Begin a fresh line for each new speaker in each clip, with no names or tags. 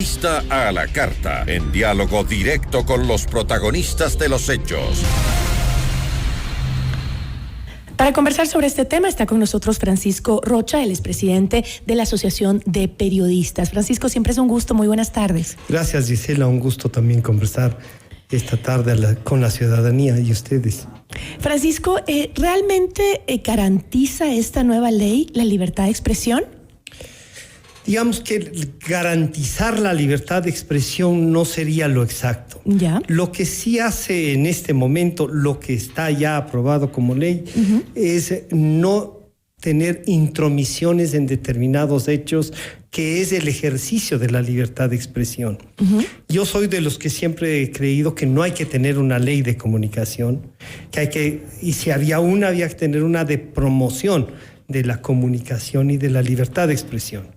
Periodista a la carta, en diálogo directo con los protagonistas de los hechos.
Para conversar sobre este tema está con nosotros Francisco Rocha, él es presidente de la Asociación de Periodistas. Francisco, siempre es un gusto, muy buenas tardes.
Gracias, Gisela, un gusto también conversar esta tarde con la ciudadanía y ustedes.
Francisco, ¿realmente garantiza esta nueva ley la libertad de expresión?
Digamos que garantizar la libertad de expresión no sería lo exacto.
¿Ya?
Lo que sí hace en este momento, lo que está ya aprobado como ley, es no tener intromisiones en determinados hechos, que es el ejercicio de la libertad de expresión. Yo soy de los que siempre he creído que no hay que tener una ley de comunicación, y si había una, había que tener una de promoción de la comunicación y de la libertad de expresión.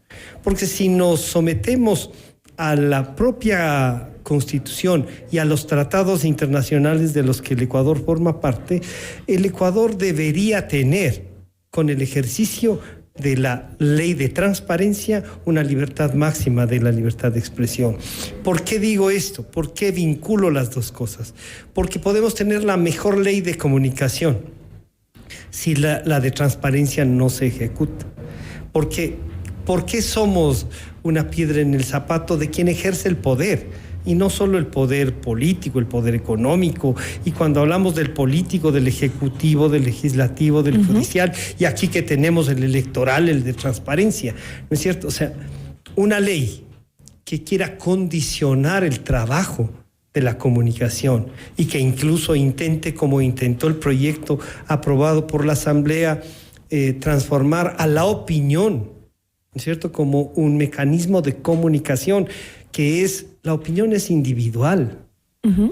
Porque si nos sometemos a la propia Constitución y a los tratados internacionales de los que el Ecuador forma parte, el Ecuador debería tener, con el ejercicio de la ley de transparencia, una libertad máxima de la libertad de expresión. ¿Por qué digo esto? ¿Por qué vinculo las dos cosas? Porque podemos tener la mejor ley de comunicación si la de transparencia no se ejecuta. ¿Por qué somos una piedra en el zapato de quien ejerce el poder? Y no solo el poder político, el poder económico. Y cuando hablamos del político, del ejecutivo, del legislativo, del judicial, y aquí que tenemos el electoral, el de transparencia, ¿no es cierto? O sea, una ley que quiera condicionar el trabajo de la comunicación y que incluso intente, como intentó el proyecto aprobado por la Asamblea, transformar a la opinión, ¿no es cierto?, como un mecanismo de comunicación, la opinión es individual,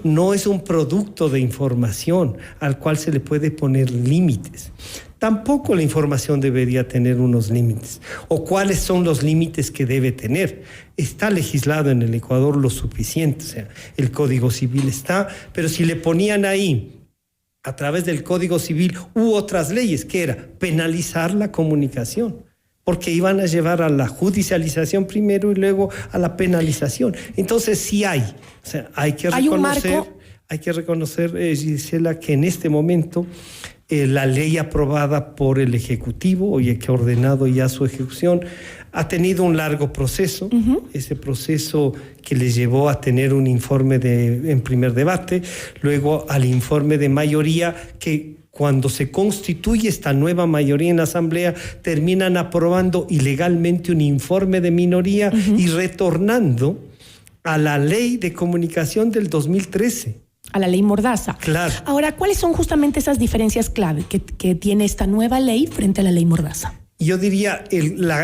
no es un producto de información al cual se le puede poner límites. Tampoco la información debería tener unos límites. ¿O cuáles son los límites que debe tener? Está legislado en el Ecuador lo suficiente, o sea, el Código Civil está, pero si le ponían ahí, a través del Código Civil u otras leyes, ¿qué era? Penalizar la comunicación, porque iban a llevar a la judicialización primero y luego a la penalización. Entonces sí hay, o sea, hay que reconocer, Gisela, que en este momento la ley aprobada por el Ejecutivo, y que ha ordenado ya su ejecución, ha tenido un largo proceso, ese proceso que les llevó a tener un informe en primer debate, luego al informe de mayoría, que cuando se constituye esta nueva mayoría en la Asamblea, terminan aprobando ilegalmente un informe de minoría y retornando a la ley de comunicación del 2013.
A la ley Mordaza.
Claro.
Ahora, ¿cuáles son justamente esas diferencias clave que tiene esta nueva ley frente a la ley Mordaza?
Yo diría,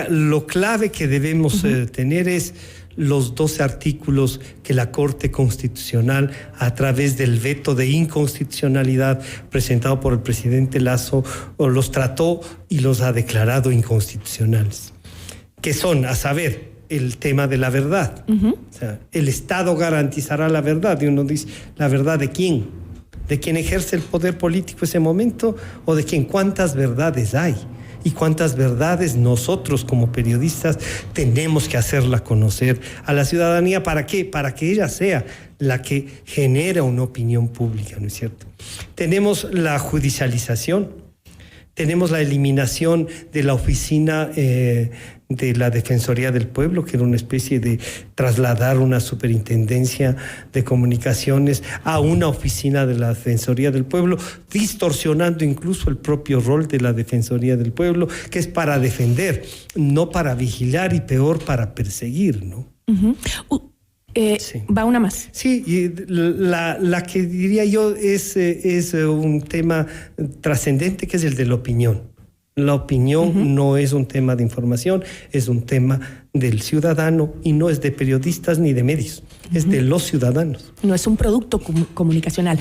lo clave que debemos tener es los 12 artículos que la Corte Constitucional, a través del veto de inconstitucionalidad presentado por el presidente Lasso, los trató y los ha declarado inconstitucionales. Que son, a saber, el tema de la verdad. O sea, el Estado garantizará la verdad. Y uno dice, ¿la verdad de quién? ¿De quién ejerce el poder político en ese momento? ¿O de quién? ¿Cuántas verdades hay? Y cuántas verdades nosotros como periodistas tenemos que hacerla conocer a la ciudadanía. ¿Para qué? Para que ella sea la que genera una opinión pública, ¿no es cierto? Tenemos la judicialización, tenemos la eliminación de la oficina de la Defensoría del Pueblo, que era una especie de trasladar una superintendencia de comunicaciones a una oficina de la Defensoría del Pueblo, distorsionando incluso el propio rol de la Defensoría del Pueblo, que es para defender, no para vigilar y peor para perseguir, ¿no?
Sí. Va una más.
Sí, y la que diría yo es un tema trascendente, que es el de la opinión. La opinión no es un tema de información, es un tema del ciudadano y no es de periodistas ni de medios, es de los ciudadanos.
No es un producto comunicacional.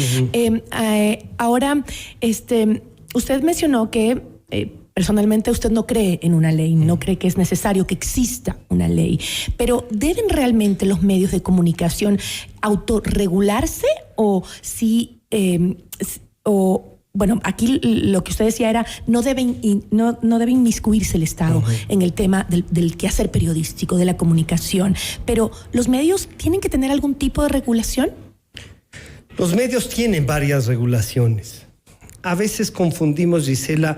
Ahora, usted mencionó que personalmente usted no cree en una ley, no cree que es necesario que exista una ley, pero ¿deben realmente los medios de comunicación autorregularse o bueno, aquí lo que usted decía era no debe inmiscuirse el Estado en el tema del quehacer periodístico, de la comunicación, pero ¿los medios tienen que tener algún tipo de regulación?
Los medios tienen varias regulaciones. A veces confundimos, Gisela,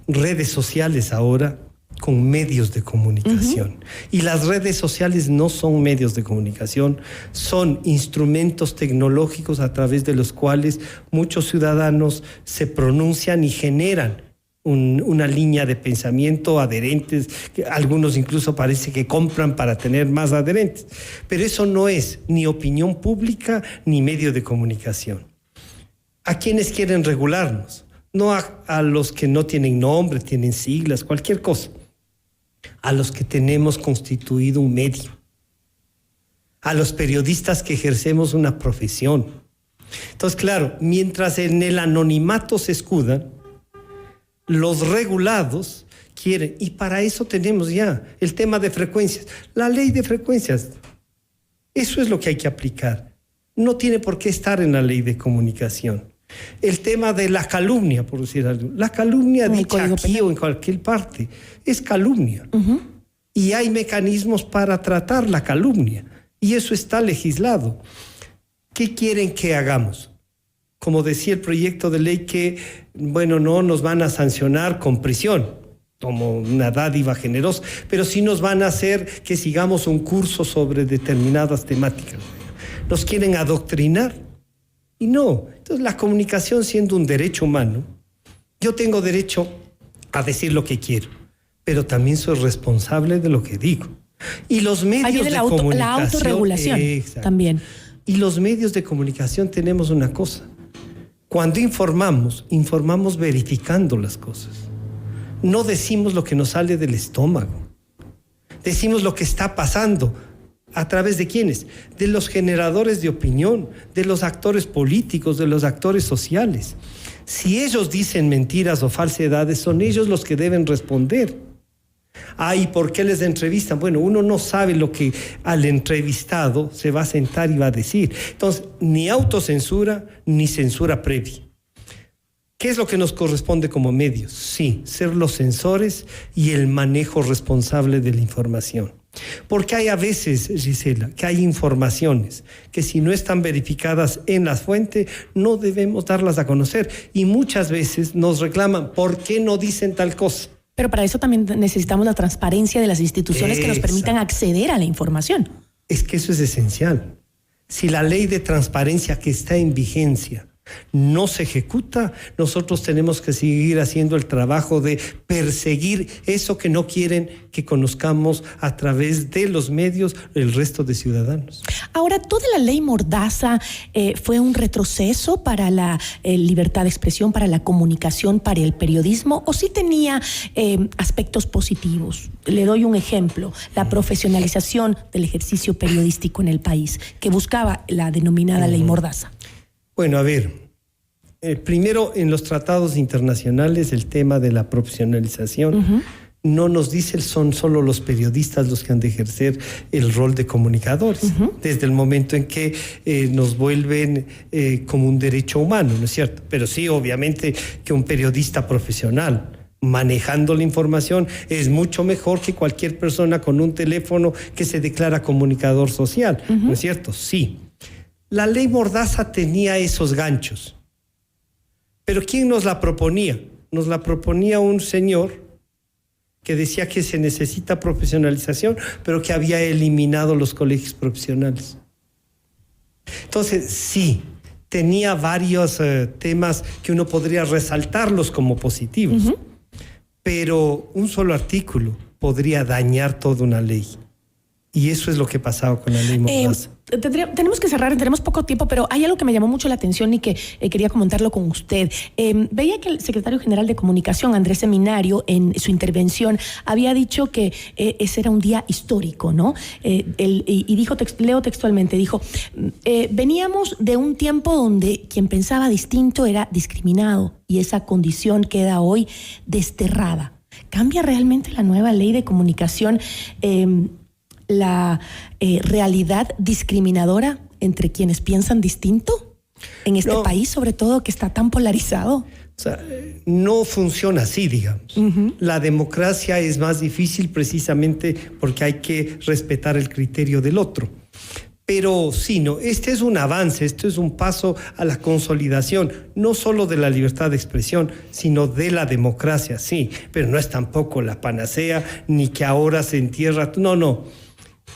redes sociales ahora con medios de comunicación. Y las redes sociales no son medios de comunicación, son instrumentos tecnológicos a través de los cuales muchos ciudadanos se pronuncian y generan una línea de pensamiento adherentes, que algunos incluso parece que compran para tener más adherentes. Pero eso no es ni opinión pública ni medio de comunicación. ¿A quiénes quieren regularnos? No a los que no tienen nombre, tienen siglas, cualquier cosa. A los que tenemos constituido un medio, a los periodistas que ejercemos una profesión. Entonces, claro, mientras en el anonimato se escudan, los regulados quieren, y para eso tenemos ya el tema de frecuencias, la ley de frecuencias. Eso es lo que hay que aplicar. No tiene por qué estar en la ley de comunicación. El tema de la calumnia, por decir algo. La calumnia dicha aquí o en cualquier parte es calumnia. Y hay mecanismos para tratar la calumnia. Y eso está legislado. ¿Qué quieren que hagamos? Como decía el proyecto de ley que, bueno, no nos van a sancionar con prisión, como una dádiva generosa, pero sí nos van a hacer que sigamos un curso sobre determinadas temáticas. Nos quieren adoctrinar. Y no. Entonces, la comunicación siendo un derecho humano, yo tengo derecho a decir lo que quiero, pero también soy responsable de lo que digo. Y los medios de comunicación...
La autorregulación también.
Y los medios de comunicación tenemos una cosa. Cuando informamos verificando las cosas. No decimos lo que nos sale del estómago. Decimos lo que está pasando. ¿A través de quiénes? De los generadores de opinión, de los actores políticos, de los actores sociales. Si ellos dicen mentiras o falsedades, son ellos los que deben responder. ¿Y por qué les entrevistan? Bueno, uno no sabe lo que al entrevistado se va a sentar y va a decir. Entonces, ni autocensura ni censura previa. ¿Qué es lo que nos corresponde como medios? Sí, ser los censores y el manejo responsable de la información. Porque hay a veces, Gisela, que hay informaciones que si no están verificadas en la fuente, no debemos darlas a conocer. Y muchas veces nos reclaman, ¿por qué no dicen tal cosa?
Pero para eso también necesitamos la transparencia de las instituciones que nos permitan acceder a la información.
Es que eso es esencial. Si la ley de transparencia que está en vigencia no se ejecuta, nosotros tenemos que seguir haciendo el trabajo de perseguir eso que no quieren que conozcamos a través de los medios el resto de ciudadanos.
Ahora, ¿toda la ley Mordaza fue un retroceso para la libertad de expresión, para la comunicación, para el periodismo, o sí tenía aspectos positivos? Le doy un ejemplo: la profesionalización del ejercicio periodístico en el país, que buscaba la denominada ley Mordaza.
Bueno, a ver, primero en los tratados internacionales el tema de la profesionalización no nos dice son solo los periodistas los que han de ejercer el rol de comunicadores, desde el momento en que nos vuelven como un derecho humano, ¿no es cierto? Pero sí, obviamente, que un periodista profesional manejando la información es mucho mejor que cualquier persona con un teléfono que se declara comunicador social, ¿no es cierto? Sí. La ley Mordaza tenía esos ganchos. Pero ¿quién nos la proponía? Nos la proponía un señor que decía que se necesita profesionalización, pero que había eliminado los colegios profesionales. Entonces, sí, tenía varios temas que uno podría resaltarlos como positivos, pero un solo artículo podría dañar toda una ley. Y eso es lo que pasaba con la ley Mordaza.
Tenemos que cerrar, tenemos poco tiempo, pero hay algo que me llamó mucho la atención y que quería comentarlo con usted. Veía que el secretario general de Comunicación, Andrés Seminario, en su intervención había dicho que ese era un día histórico, ¿no? Y dijo, leo textualmente, dijo, veníamos de un tiempo donde quien pensaba distinto era discriminado y esa condición queda hoy desterrada. ¿Cambia realmente la nueva ley de comunicación la realidad discriminadora entre quienes piensan distinto? en este país, sobre todo, que está tan polarizado?
O sea, no funciona así, digamos. La democracia es más difícil precisamente porque hay que respetar el criterio del otro. Pero sí, no, este es un avance, esto es un paso a la consolidación, no solo de la libertad de expresión, sino de la democracia, sí, pero no es tampoco la panacea, ni que ahora se entierra, no.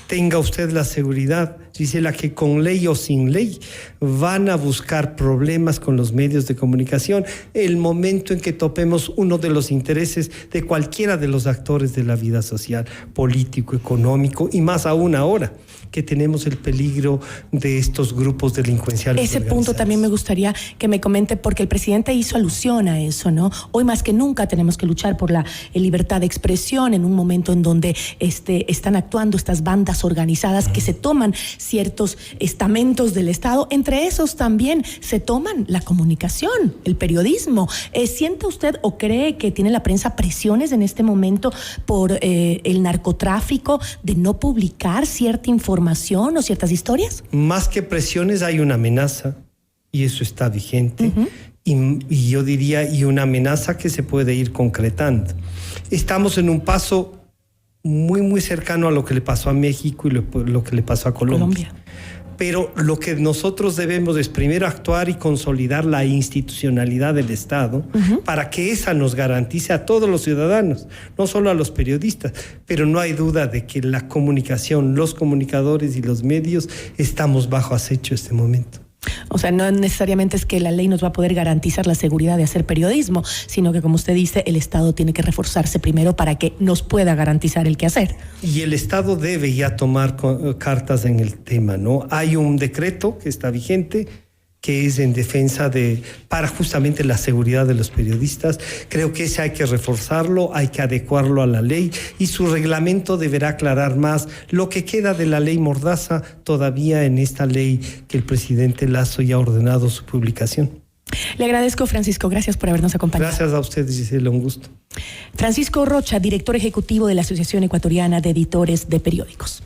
Tenga usted la seguridad, Gisela, que con ley o sin ley van a buscar problemas con los medios de comunicación el momento en que topemos uno de los intereses de cualquiera de los actores de la vida social, político, económico y más aún ahora que tenemos el peligro de estos grupos delincuenciales.
Ese punto también me gustaría que me comente, porque el presidente hizo alusión a eso, ¿no? Hoy más que nunca tenemos que luchar por la libertad de expresión en un momento en donde están actuando estas bandas organizadas que se toman ciertos estamentos del Estado. Entre esos también se toman la comunicación, el periodismo. ¿Siente usted o cree que tiene la prensa presiones en este momento por el narcotráfico de no publicar cierta información o ciertas historias?
Más que presiones hay una amenaza y eso está vigente. Y yo diría, y una amenaza que se puede ir concretando. Estamos en un paso muy, muy cercano a lo que le pasó a México y lo que le pasó a Colombia. Pero lo que nosotros debemos es primero actuar y consolidar la institucionalidad del Estado para que esa nos garantice a todos los ciudadanos, no solo a los periodistas. Pero no hay duda de que la comunicación, los comunicadores y los medios estamos bajo acecho en este momento.
O sea, no necesariamente es que la ley nos va a poder garantizar la seguridad de hacer periodismo, sino que, como usted dice, el Estado tiene que reforzarse primero para que nos pueda garantizar el quehacer.
Y el Estado debe ya tomar cartas en el tema, ¿no? Hay un decreto que está vigente, que es en defensa para justamente la seguridad de los periodistas. Creo que ese hay que reforzarlo, hay que adecuarlo a la ley y su reglamento deberá aclarar más lo que queda de la ley Mordaza todavía en esta ley que el presidente Lasso ya ha ordenado su publicación.
Le agradezco, Francisco, gracias por habernos acompañado.
Gracias a usted, Gisela, un gusto.
Francisco Rocha, director ejecutivo de la Asociación Ecuatoriana de Editores de Periódicos.